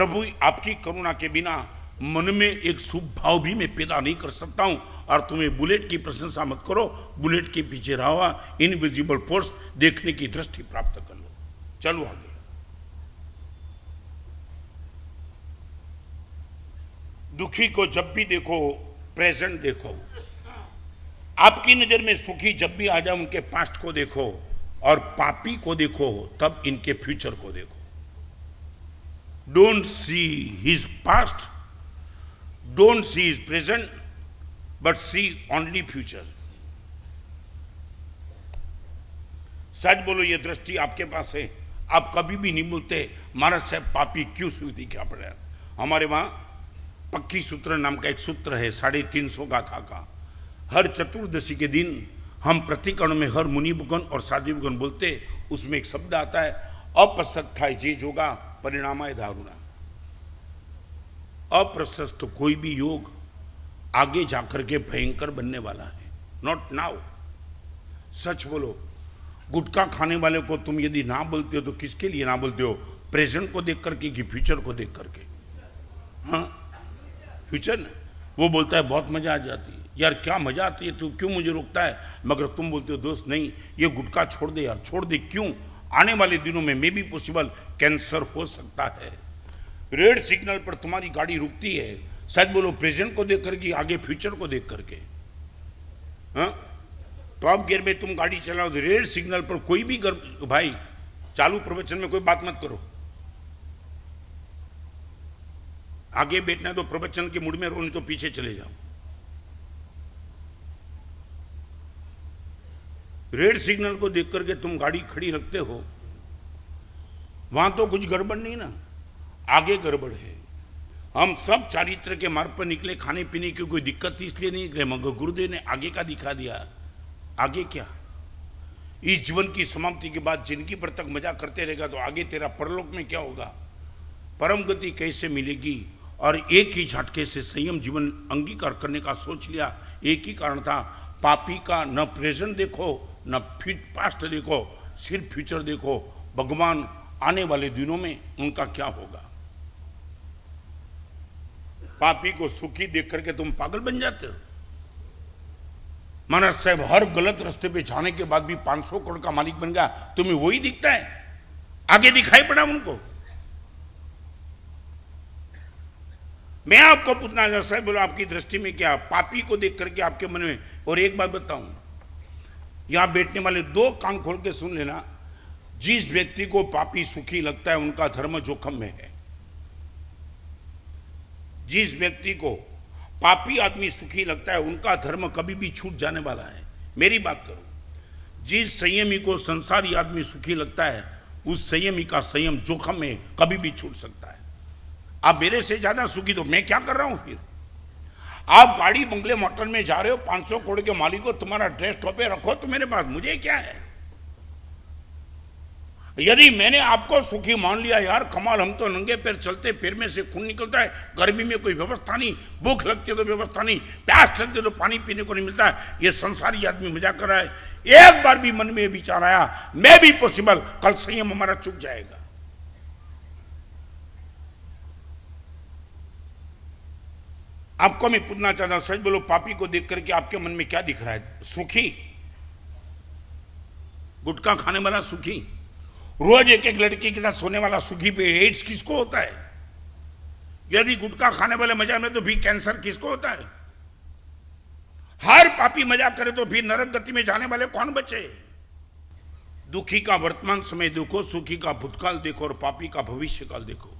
प्रभु आपकी करुणा के बिना मन में एक शुभ भाव भी मैं पैदा नहीं कर सकता हूं। और तुम्हें बुलेट की प्रशंसा मत करो, बुलेट के पीछे रहा इनविजिबल फोर्स देखने की दृष्टि प्राप्त कर लो। चलो आगे। दुखी को जब भी देखो प्रेजेंट देखो। आपकी नजर में सुखी जब भी आ जाए उनके पास्ट को देखो, और पापी को देखो तब इनके फ्यूचर को देखो। Don't see his past, don't see his present, but see only future. सच बोलो, ये दृष्टि आपके पास है। आप कभी भी नहीं बोलते महाराज साहब पापी क्यों सुधी क्या पड़ा। हमारे वहां पक्की सूत्र नाम का एक सूत्र है 350 गाथा का। हर चतुर्दशी के दिन हम प्रतिकरण में हर मुनिबुगन और साधुगण बोलते, उसमें एक शब्द आता है अप्रसथाय जे जोगा परिणामाय दारुणा। अप्रशस्त कोई भी योग आगे जाकर के भयंकर बनने वाला है, नॉट नाउ। सच बोलो, गुटखा खाने वाले को तुम यदि ना बोलते हो तो किसके लिए ना बोलते हो? प्रेजेंट को देख करके कि फ्यूचर को देख करके? हाँ, फ्यूचर ना। वो बोलता है बहुत मजा आ जाती है। यार क्या मजा आती है, तू क्यों मुझे रोकता है? मगर तुम बोलते हो दोस्त नहीं, ये गुटखा छोड़ दे यार, छोड़ दे। क्यों? आने वाले दिनों में मे भी पॉसिबल कैंसर हो सकता है। रेड सिग्नल पर तुम्हारी गाड़ी रुकती है, शायद बोलो प्रेजेंट को देख करके, आगे फ्यूचर को देख करके। हाँ, टॉप गियर में तुम गाड़ी चलाओ तो रेड सिग्नल पर कोई भी भाई चालू प्रवचन में कोई बात मत करो। आगे बैठना है तो प्रवचन के मूड में रहो, नहीं तो पीछे चले जाओ। रेड सिग्नल को देख करके तुम गाड़ी खड़ी रखते हो, वहां तो कुछ गड़बड़ नहीं ना, आगे गड़बड़ है। हम सब चारित्र के मार्ग पर निकले, खाने पीने की कोई दिक्कत थी इसलिए नहीं निकले, मगर गुरुदेव ने आगे का दिखा दिया। आगे क्या? इस जीवन की समाप्ति के बाद जिंदगी भर तक मजा करते रहेगा तो आगे तेरा परलोक में क्या होगा, परम गति कैसे मिलेगी? और एक ही झटके से संयम जीवन अंगीकार करने का सोच लिया। एक ही कारण था, पापी का न प्रेजेंट देखो न पास्ट देखो, सिर्फ फ्यूचर देखो। भगवान आने वाले दिनों में उनका क्या होगा। पापी को सुखी देख करके तुम पागल बन जाते हो। महाराज साहब हर गलत रास्ते पे जाने के बाद भी 500 करोड़ का मालिक बन गया, तुम्हें वही दिखता है? आगे दिखाई पड़ा उनको? मैं आपको पूछना चाहता साहब, बोलो आपकी दृष्टि में क्या पापी को देख करके आपके मन में? और एक बात बताऊं, यहां बैठने वाले दो कान खोल के सुन लेना, जिस व्यक्ति को पापी सुखी लगता है उनका धर्म जोखिम में है। जिस व्यक्ति को पापी आदमी सुखी लगता है उनका धर्म कभी भी छूट जाने वाला है। मेरी बात करो, जिस संयमी को संसारी आदमी सुखी लगता है उस संयमी का संयम जोखिम में कभी भी छूट सकता है। आप मेरे से ज्यादा सुखी तो मैं क्या कर रहा हूं फिर? आप गाड़ी बंगले मोटर में जा रहे हो, 500 करोड़ के मालिक को तुम्हारा ड्रेस टोपे रखो तो मेरे पास, मुझे क्या है? यदि मैंने आपको सुखी मान लिया, यार कमाल, हम तो नंगे पैर चलते, पैर में से खून निकलता है, गर्मी में कोई व्यवस्था नहीं, भूख लगती है तो व्यवस्था नहीं, प्यास लगती है तो पानी पीने को नहीं मिलता है, ये संसारी आदमी मजाक कर रहा है। एक बार भी मन में विचार आया मैं भी पॉसिबल, कल संयम हमारा चुक जाएगा। आपको मैं पूछना चाहता हूं, सच बोलो, पापी को देख करके आपके मन में क्या दिख रहा है? सुखी? गुटखा खाने वाला सुखी? रोज एक एक लड़की के साथ सोने वाला सुखी? पे एड्स किसको होता है? यदि गुटखा खाने वाले मजा में तो फिर कैंसर किसको होता है? हर पापी मजाक करे तो फिर नरक गति में जाने वाले कौन बचे? दुखी का वर्तमान समय देखो, सुखी का भूतकाल देखो और पापी का भविष्य काल देखो।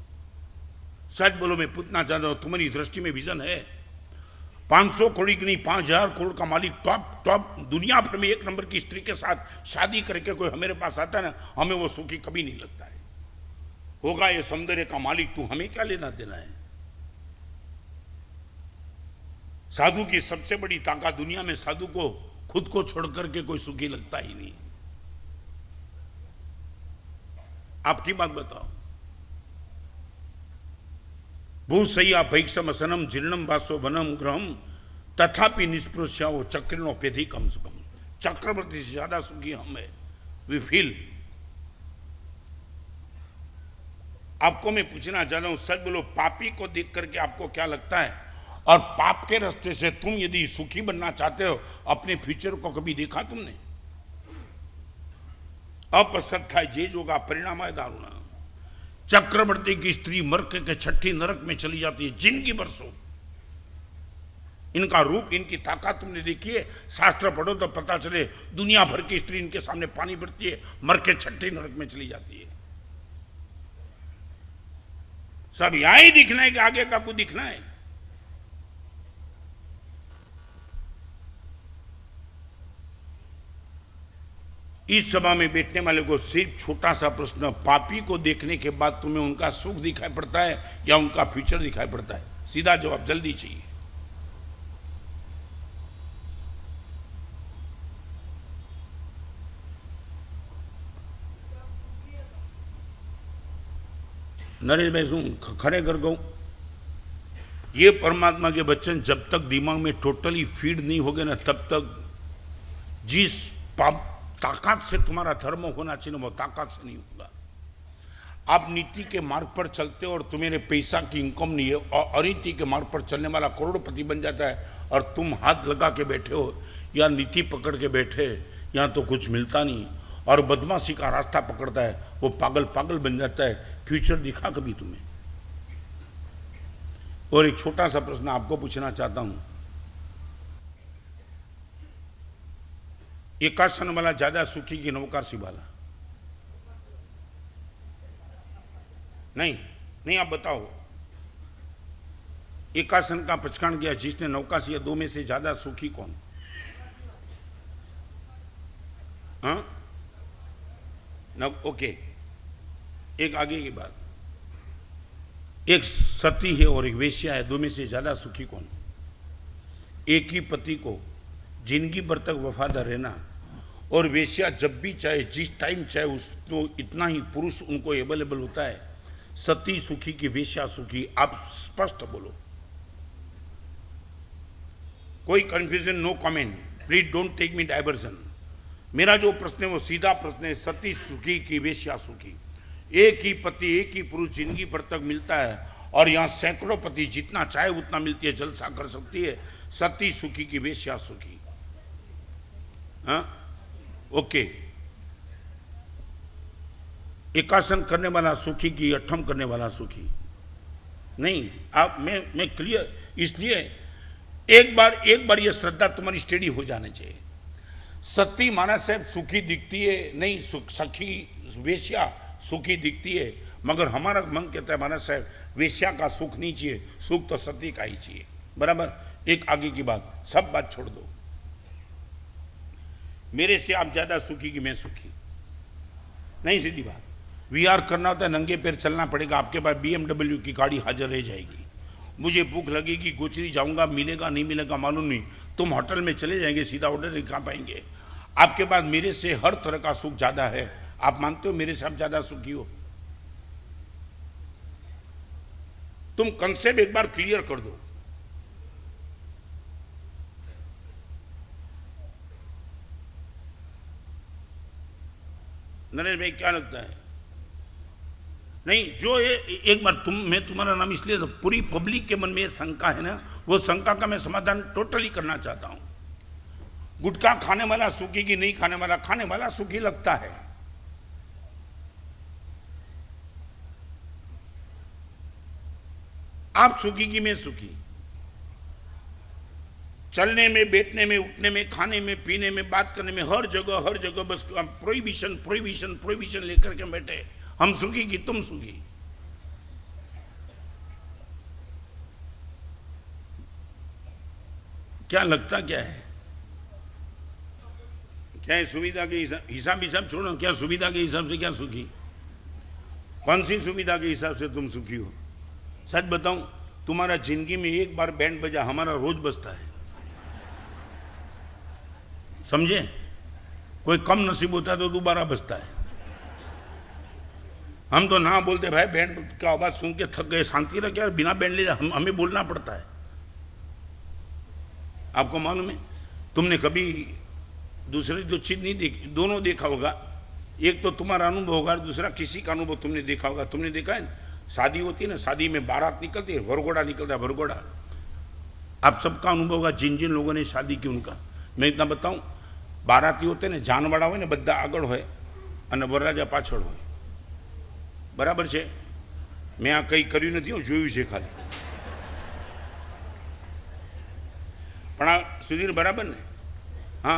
सच बोलो, मैं पूछना चाहता हूं, तुम्हारी दृष्टि में विजन है? 500 करोड़ की नहीं, 5000 करोड़ का मालिक, टॉप दुनिया भर में एक नंबर की स्त्री के साथ शादी करके कोई हमारे पास आता है ना, हमें वो सुखी कभी नहीं लगता है। होगा ये सौंदर्य का मालिक, तू हमें क्या लेना देना है? साधु की सबसे बड़ी ताकत, दुनिया में साधु को खुद को छोड़ करके कोई सुखी लगता ही नहीं। आपकी बात बताओ। भूसैया भैक्षमसनम जीर्णम वासो वनम ग्रहम तथापि निष्पृश्याओ चक्रिणोप्यधिकम सुखम। चक्रवर्ती से ज्यादा सुखी हम है। वी फील आपको मैं पूछना चाह रहा हूं, सच बोलो, पापी को देख करके आपको क्या लगता है? और पाप के रास्ते से तुम यदि सुखी बनना चाहते हो, अपने फ्यूचर को कभी देखा तुमने? अपसत्था जे जोगा परिणाम है दारुणा। चक्रवर्ती की स्त्री मर के छठी नरक में चली जाती है जिंदगी बरसों। इनका रूप, इनकी ताकत तुमने देखी है? शास्त्र पढ़ो तो पता चले, दुनिया भर की स्त्री इनके सामने पानी भरती है, मर के छठी नरक में चली जाती है। सब यहां ही दिखना है कि आगे का कुछ दिखना है? इस सभा में बैठने वाले को सिर्फ छोटा सा प्रश्न, पापी को देखने के बाद तुम्हें उनका सुख दिखाई पड़ता है या उनका फ्यूचर दिखाई पड़ता है? सीधा जवाब जल्दी चाहिए। नरेश भाई सुन खरे कर गऊ, ये परमात्मा के वचन जब तक दिमाग में टोटली फीड नहीं होगे ना, तब तक जिस ताकत से तुम्हारा धर्म होना चाहिए वो ताकत से नहीं होगा। आप नीति के मार्ग पर चलते हो और तुम्हें पैसा की इनकम नहीं है, और अनीति के मार्ग पर चलने वाला करोड़पति बन जाता है, और तुम हाथ लगा के बैठे हो या नीति पकड़ के बैठे, यहाँ तो कुछ मिलता नहीं, और बदमाशी का रास्ता पकड़ता है, वो पागल पागल बन जाता है। फ्यूचर दिखा कभी तुम्हें? और एक छोटा सा प्रश्न आपको पूछना चाहता हूं, एकासन वाला ज्यादा सुखी कि नवकाशी वाला? नहीं नहीं, आप बताओ, एकासन का पचकान गया जिसने नवकाशी, दो में से ज्यादा सुखी कौन? हाँ ओके, एक आगे की बात, एक सती है और एक वेश्या है, दो में से ज्यादा सुखी कौन? एक ही पति को जिंदगी भर तक वफादार रहना, और वेश्या जब भी चाहे जिस टाइम चाहे उसको, इतना ही पुरुष उनको अवेलेबल होता है। सती सुखी की वेश्या सुखी? आप स्पष्ट बोलो, कोई confusion, no comment, please don't take me diversion. मेरा जो प्रश्न है वो सीधा प्रश्न है, सती सुखी की वेश्या सुखी? एक ही पति, एक ही पुरुष जिंदगी भर तक मिलता है, और यहाँ सैकड़ों पति, जितना चाहे उतना मिलती है, जलसा कर सकती है। सती सुखी की वेश्या सुखी? हाँ ओके। एकासन करने वाला सुखी की अठम करने वाला सुखी? नहीं, आप मैं क्लियर, इसलिए एक बार ये श्रद्धा तुम्हारी स्टेडी हो जानी चाहिए। सती माना साहब सुखी दिखती है, नहीं सखी वेश्या सुखी दिखती है, मगर हमारा मन कहता है माना साहब वेश्या का सुख नहीं चाहिए, सुख तो सती का ही चाहिए। बराबर? एक आगे की बात, सब बात छोड़ दो, मेरे से आप ज्यादा सुखी कि मैं सुखी? नहीं, सीधी बात। वीआर करना होता है, नंगे पैर चलना पड़ेगा, आपके पास BMW की गाड़ी हाजिर रह जाएगी। मुझे भूख लगेगी, गोचरी जाऊंगा, मिलेगा नहीं मिलेगा मालूम नहीं, तुम होटल में चले जाएंगे, सीधा ऑर्डर नहीं खा पाएंगे। आपके पास मेरे से हर तरह का सुख ज्यादा है। आप मानते हो मेरे से आप ज्यादा सुखी हो? तुम कंसेप्ट एक बार क्लियर कर दो। नरेश भाई क्या लगता है? नहीं, जो एक बार मैं तुम्हारा नाम इसलिए, तो पूरी पब्लिक के मन में शंका है ना, वो शंका का मैं समाधान टोटली करना चाहता हूं। गुटखा खाने वाला सुखी कि नहीं खाने वाला? खाने वाला सुखी लगता है। आप सुखी कि मैं सुखी? चलने में, बैठने में, उठने में, खाने में, पीने में, बात करने में, हर जगह बस प्रोहिबिशन प्रोहिबिशन प्रोहिबिशन लेकर के बैठे। हम सुखी कि तुम सुखी? क्या लगता क्या है? क्या है सुविधा के हिसाब छोड़ो, क्या सुविधा के हिसाब से क्या सुखी? कौन सी सुविधा के हिसाब से तुम सुखी हो? सच बताऊं, तुम्हारा जिंदगी में एक बार बैंड बजा, हमारा रोज बजता है। समझे? कोई कम नसीब होता है तो दोबारा बजता है। हम तो ना बोलते भाई, बैंड का आवाज सुन के थक गए, शांति रख यार, बिना बैंड ले हमें बोलना पड़ता है। आपको मालूम है, तुमने कभी दूसरी जो चीज नहीं देखी, दोनों देखा होगा, एक तो तुम्हारा अनुभव होगा, दूसरा किसी का अनुभव तुमने देखा होगा। तुमने देखा है शादी होती है ना, शादी में बारात निकलती है, वरघोड़ा निकलता है, वरघोड़ा। आप सबका अनुभव होगा, जिन जिन लोगों ने शादी की उनका। मैं इतना बताऊं, बाराती होते ने जानवाड़ा હોય ને બધા આગળ હોય અને વરરાજા પાછળ હોય, બરાબર છે? મેં આ કંઈ કર્યું નથી, હું જોયું છે ખાલી. પણ આ સુધીર બરાબર ને? હા,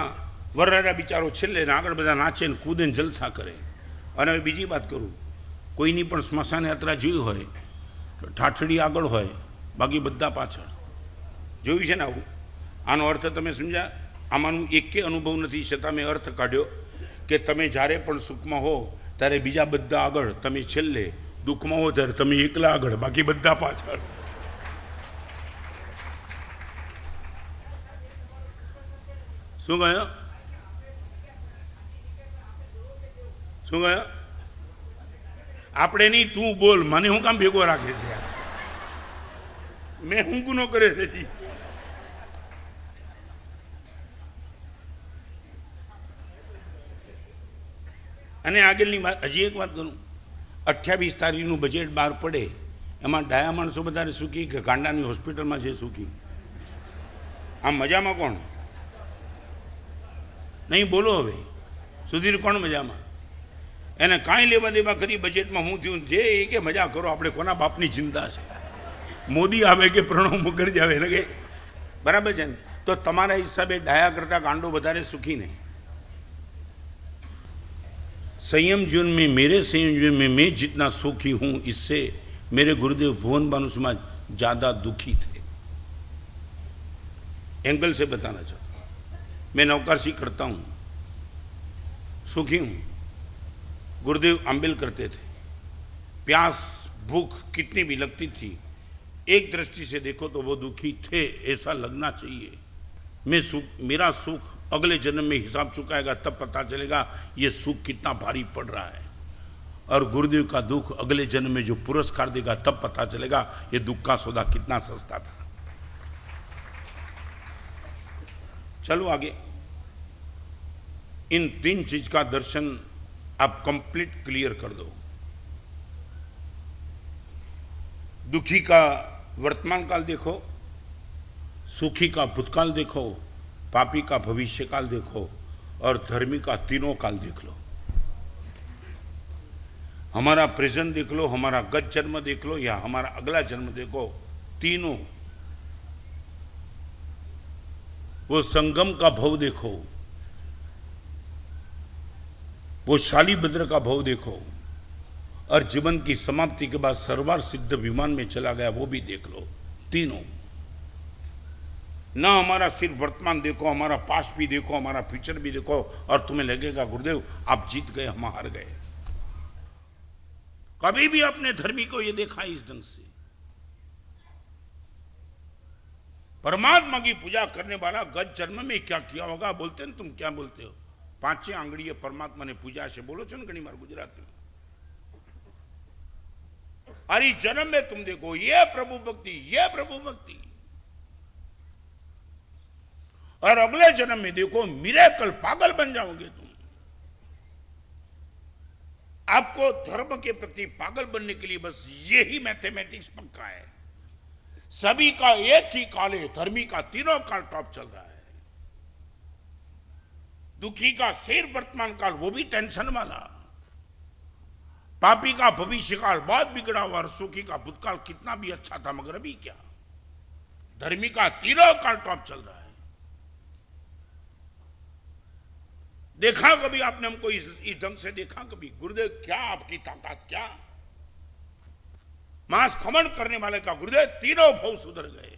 વરરાજા બિચારો છેલ્લે ને આગળ બધા નાચે ને કૂદે ને જલસા કરે. અને હવે બીજી વાત કરું, કોઈની પણ સ્મશાન યાત્રા જોઈ હોય તો ઠાઠડી આગળ હોય, બાકી બધા પાછળ. જોયું છે ને આવું? આનો અર્થ તમે સમજ્યા? આમાંનું એકે અનુભવ નથી, છતાં મેં અર્થ કાઢ્યો કે તમે જ્યારે પણ સુખમાં હો ત્યારે બીજા બધા આગળ, તમે છેલ્લે. દુઃખમાં હો ત્યારે તમે એકલા આગળ, બાકી બધા પાછળ. શું કહ્યું? શું કહ્યું? આપણે નહીં, તું બોલ. મને હું કામ ભેગો રાખે છે? મેં હું ગુનો કરે છે? અને આગળની વાત, હજી એક વાત કરું. 28 તારીખનું બજેટ બહાર પડે, એમાં ડાયા માણસો વધારે સુખી કે ગાંડાની હોસ્પિટલમાં છે સુખી? આમ મજામાં કોણ? નહીં બોલો હવે. સુધીર કોણ મજામાં? એને કાંઈ લેવા દેવા કરી બજેટમાં હું થયું? જે એ કે મજા કરો, આપણે કોના બાપની ચિંતા છે? મોદી આવે કે પ્રણવ મુખર્જી આવે એને કે બરાબર છે ને? તો તમારા હિસાબે ડાયા કરતાં ગાંડો વધારે સુખી નહીં. संयम जीवन में, मेरे संयम जीवन में मैं जितना सुखी हूँ, इससे मेरे गुरुदेव भुवन बानु समाज ज़्यादा दुखी थे. एंगल से बताना चाहता हूँ. मैं नौकरशाही करता हूँ, सुखी हूँ. गुरुदेव आंबेल करते थे, प्यास भूख कितनी भी लगती थी, एक दृष्टि से देखो तो वो दुखी थे, ऐसा लगना चाहिए. मैं सुख, मेरा सुख अगले जन्म में हिसाब चुकाएगा, तब पता चलेगा ये सुख कितना भारी पड़ रहा है. और गुरुदेव का दुख अगले जन्म में जो पुरस्कार देगा, तब पता चलेगा ये दुख का सौदा कितना सस्ता था. चलो आगे. इन 3 चीज का दर्शन आप कंप्लीट क्लियर कर दो. दुखी का वर्तमान काल देखो, सुखी का भूतकाल देखो, पापी का भविष्य काल देखो, और धर्मी का तीनों काल देख लो. हमारा प्रेजेंट देख लो, हमारा गत जन्म देख लो, या हमारा अगला जन्म देखो. तीनों. वो संगम का भव देखो, वो शालीभद्र का भव देखो, और जीवन की समाप्ति के बाद सर्वार सिद्ध विमान में चला गया, वो भी देख लो. तीनों. ना हमारा सिर्फ वर्तमान देखो, हमारा पास्ट भी देखो, हमारा फ्यूचर भी देखो, और तुम्हें लगेगा गुरुदेव आप जीत गए, हम हार गए. कभी भी अपने धर्मी को ये देखा इस ढंग से? परमात्मा की पूजा करने वाला गत जन्म में क्या किया होगा? बोलते हैं तुम, क्या बोलते हो? 5 आंगड़ीए परमात्मा ने पूजा से बोलो छो ने घणी बार गुजराती में. अरे जन्म में तुम देखो ये प्रभु भक्ति, ये प्रभु भक्ति, और अगले जन्म में देखो मिरेकल, पागल बन जाओगे तुम. आपको धर्म के प्रति पागल बनने के लिए बस यही मैथमेटिक्स पक्का है. सभी का एक ही काल है, धर्मी का तीनों काल टॉप चल रहा है. दुखी का सिर्फ वर्तमान काल, वो भी टेंशन वाला. पापी का भविष्य काल बहुत बिगड़ा हुआ, और सुखी का भूतकाल कितना भी अच्छा था, मगर अभी क्या. धर्मी का तीनों काल टॉप चल रहा है. देखा कभी आपने हमको इस ढंग से देखा कभी? गुरुदेव क्या आपकी ताकत, क्या मांस खमन करने वाले का गुरुदेव तीनों भव सुधर गए.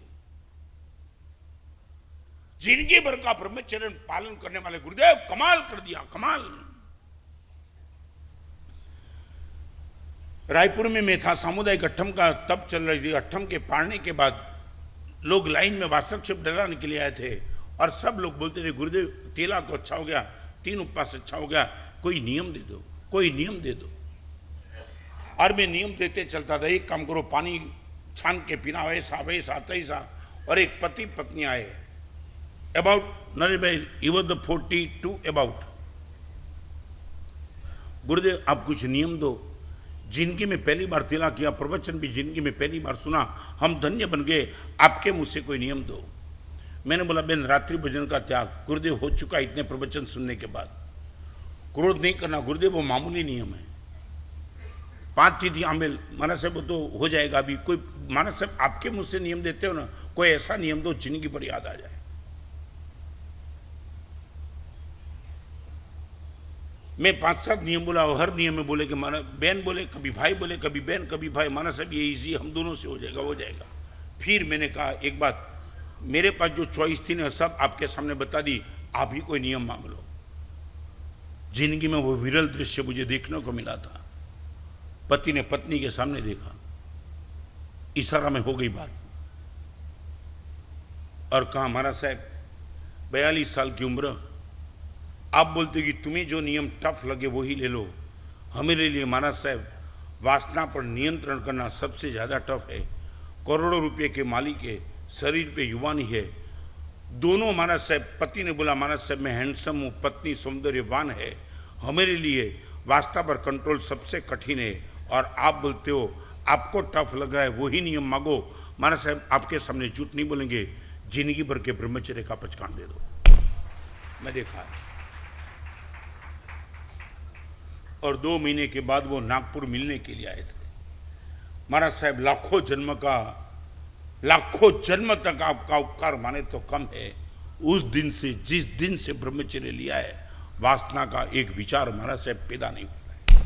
जिंदगी भर का ब्रह्मचर्य पालन करने वाले गुरुदेव कमाल कर दिया, कमाल. रायपुर में मैं था, सामुदायिक अट्ठम का तब चल रही थी. अट्ठम के पाड़ने के बाद लोग लाइन में वासक्षेप डलाने के लिए आए थे, और सब लोग बोलते थे गुरुदेव तेला तो अच्छा हो गया, 3 उपवास अच्छा हो गया, कोई नियम दे दो, कोई नियम दे दो. और मैं नियम देते चलता था, एक काम करो, पानी छान के पीना, वैसा वैसा तैसा. और एक पति पत्नी आए, अबाउट नरेश भाई, ही वाज द 42 अबाउट. गुरुदेव आप कुछ नियम दो. जिंदगी में पहली बार तिलक किया, प्रवचन भी जिंदगी में पहली बार सुना, हम धन्य बन गए, आपके मुझ से कोई नियम दो। मैंने बोला बहन रात्रि भोजन का त्याग गुरुदेव हो चुका इतने प्रवचन सुनने के बाद, क्रोध नहीं करना गुरुदेव वो मामूली नियम है, 5 तिथि आमेल माना साहब तो हो जाएगा। अभी कोई माना साहब आपके मुझ से नियम देते हो ना, कोई ऐसा नियम दो जिंदगी पर याद आ जाए। मैं 5-7 नियम बोला, हर नियम में बोले कि माना बहन बोले, कभी भाई बोले, कभी बहन कभी भाई, माना साहब ये इजी हम दोनों से हो जाएगा हो जाएगा। फिर मैंने कहा एक बात, मेरे पास जो चॉइस थी ना सब आपके सामने बता दी, आप ही कोई नियम मांग लो। जिंदगी में वो विरल दृश्य मुझे देखने को मिला था, पति ने पत्नी के सामने देखा, इशारा में हो गई बात, और कहा महाराज साहब 42 साल की उम्र, आप बोलते कि तुम्हें जो नियम टफ लगे वही ले लो, हमारे लिए महाराज साहब वासना पर नियंत्रण करना सबसे ज़्यादा टफ है। करोड़ों रुपए के मालिक है, शरीर पे युवानी है, दोनों महाराज साहब, पति ने बोला महाराज साहब मैं हैंडसम हूँ, पत्नी सौंदर्यवान है, हमारे लिए वास्ता पर कंट्रोल सबसे कठिन है, और आप बोलते हो आपको टफ लग रहा है वही नियम मांगो। महाराज साहब आपके सामने झूठ नहीं बोलेंगे, जिंदगी भर के ब्रह्मचर्य का पचकान दे दो। मैं देखा, और 2 महीने के बाद वो नागपुर मिलने के लिए आए थे। महाराज साहब लाखों जन्म तक आपका उपकार माने तो कम है। उस दिन से, जिस दिन से ब्रह्मचर्य लिया है, वासना का एक विचार महाराज साहब पैदा नहीं होता है।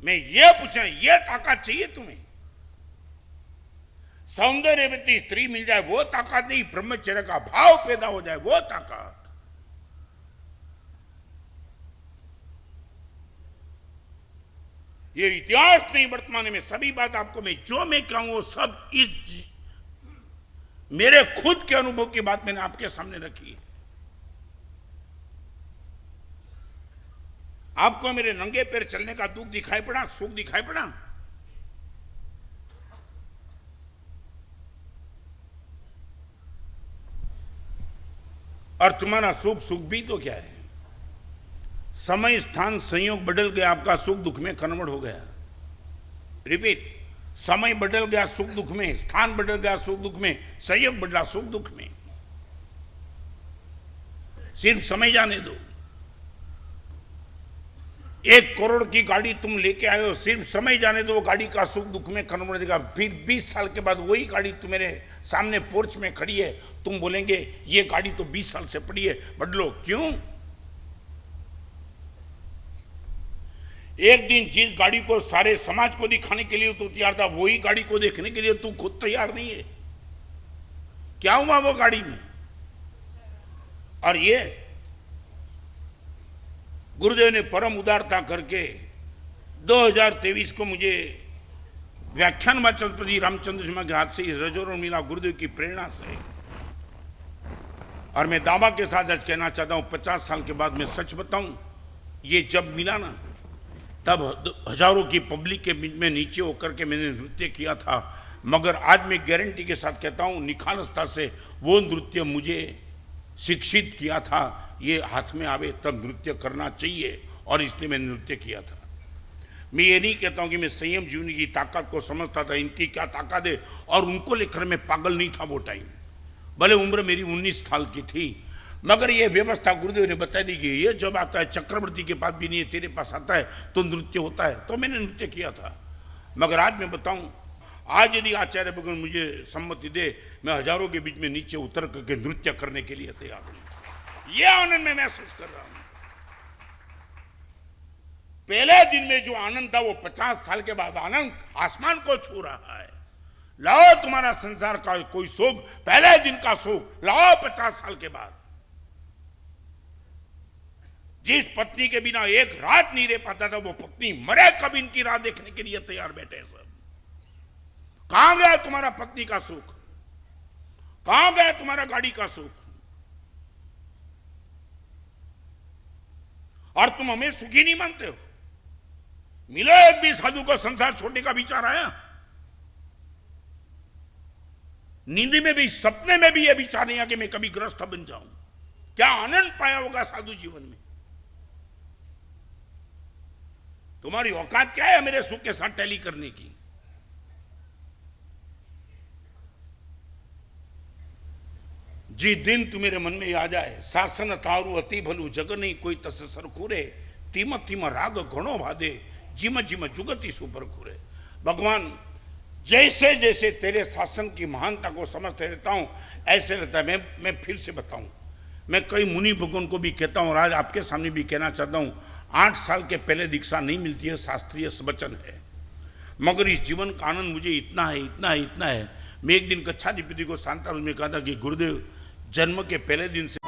मैं ये पूछा, ये ताकत चाहिए तुम्हें? सौंदर्यवती स्त्री मिल जाए वो ताकत नहीं, ब्रह्मचर्य का भाव पैदा हो जाए वो ताकत। ये इतिहास नहीं, वर्तमान में सभी बात आपको मैं जो मैं कहूं वो सब इस मेरे खुद के अनुभव की बात मैंने आपके सामने रखी है। आपको मेरे नंगे पैर चलने का दुख दिखाई पड़ा, सुख दिखाई पड़ा? और तुम्हारा सुख भी तो क्या है, समय स्थान संयोग बदल गया, आपका सुख दुख में कन्वर्ट हो गया। रिपीट, समय बदल गया सुख दुख में, स्थान बदल गया सुख दुख में, संयोग बदला सुख दुख में। सिर्फ समय जाने दो। 1 करोड़ की गाड़ी तुम लेके आए हो, सिर्फ समय जाने दो, वो गाड़ी का सुख दुख में कन्वर्ट देगा। फिर 20 साल के बाद वही गाड़ी तुम्हारे सामने पोर्च में खड़ी है, तुम बोलेंगे ये गाड़ी तो 20 साल से पड़ी है, बदलो। क्यों? एक दिन जिस गाड़ी को सारे समाज को दिखाने के लिए तू तैयार था, वही गाड़ी को देखने के लिए तू खुद तैयार नहीं है। क्या हुआ वो गाड़ी में? और ये गुरुदेव ने परम उदारता करके 2023 को मुझे व्याख्यान वाचस्पति रामचंद्र शर्मा के हाथ से इस रजोरों मिला, गुरुदेव की प्रेरणा से। और मैं दावा के साथ आज कहना चाहता हूं, 50 साल के बाद मैं सच बताऊं, ये जब मिला ना, तब हजारों की पब्लिक के बीच में नीचे होकर के मैंने नृत्य किया था। मगर आज मैं गारंटी के साथ कहता हूं, निखालसता से वो नृत्य मुझे शिक्षित किया था, ये हाथ में आवे तब नृत्य करना चाहिए, और इसलिए मैंने नृत्य किया था। मैं ये नहीं कहता हूं कि मैं संयम जीवन की ताकत को समझता था, इनकी क्या ताकत है, और उनको लेकर मैं पागल नहीं था वो टाइम। भले उम्र मेरी 19 साल की थी, मगर ये व्यवस्था गुरुदेव ने बता दी कि ये जब आता है, चक्रवर्ती के पास भी नहीं है, तेरे पास आता है तो नृत्य होता है, तो मैंने नृत्य किया था। मगर आज मैं बताऊं, आज यदि आचार्य भगवान मुझे सम्मति दे, मैं हजारों के बीच में नीचे उतर करके नृत्य करने के लिए तैयार हूं। यह आनंद मैं महसूस कर रहा हूं। पहले दिन में जो आनंद था, वो 50 साल के बाद आनंद आसमान को छू रहा है। लाओ तुम्हारा संसार का कोई सुख, पहले दिन का सुख लाओ 50 साल के बाद। जिस पत्नी के बिना एक रात नहीं रह पाता था, वो पत्नी मरे कब इनकी राह देखने के लिए तैयार बैठे सब। कहां गया तुम्हारा पत्नी का सुख? कहां गया तुम्हारा गाड़ी का सुख? और तुम हमें सुखी नहीं मानते हो। मिलो एक भी साधु को संसार छोड़ने का विचार आया? नींद में भी, सपने में भी यह विचार नहीं आया कि मैं कभी ग्रस्त बन जाऊं। क्या आनंद पाया होगा साधु जीवन में। तुम्हारी औकात क्या है मेरे सुख के साथ टैली करने की? जिस दिन तू मेरे मन में आ जाए, शासन तारू अति भलू जग नहीं कोई तस सरखूरे, तीम तीम राग घणो भादे, जिम जिम जुगति सुपर खुरे। भगवान जैसे जैसे तेरे शासन की महानता को समझते रहता हूं, ऐसे रहता है। मैं फिर से बताऊं, मैं कई मुनि भगवान को भी कहता हूं और आज आपके सामने भी कहना चाहता हूं, 8 साल के पहले दीक्षा नहीं मिलती है, शास्त्रीय वचन है, मगर इस जीवन का आनंद मुझे इतना है, इतना है, इतना है। मैं एक दिन कच्छाधिपति को शांता रूप में कहा था कि गुरुदेव, जन्म के पहले दिन से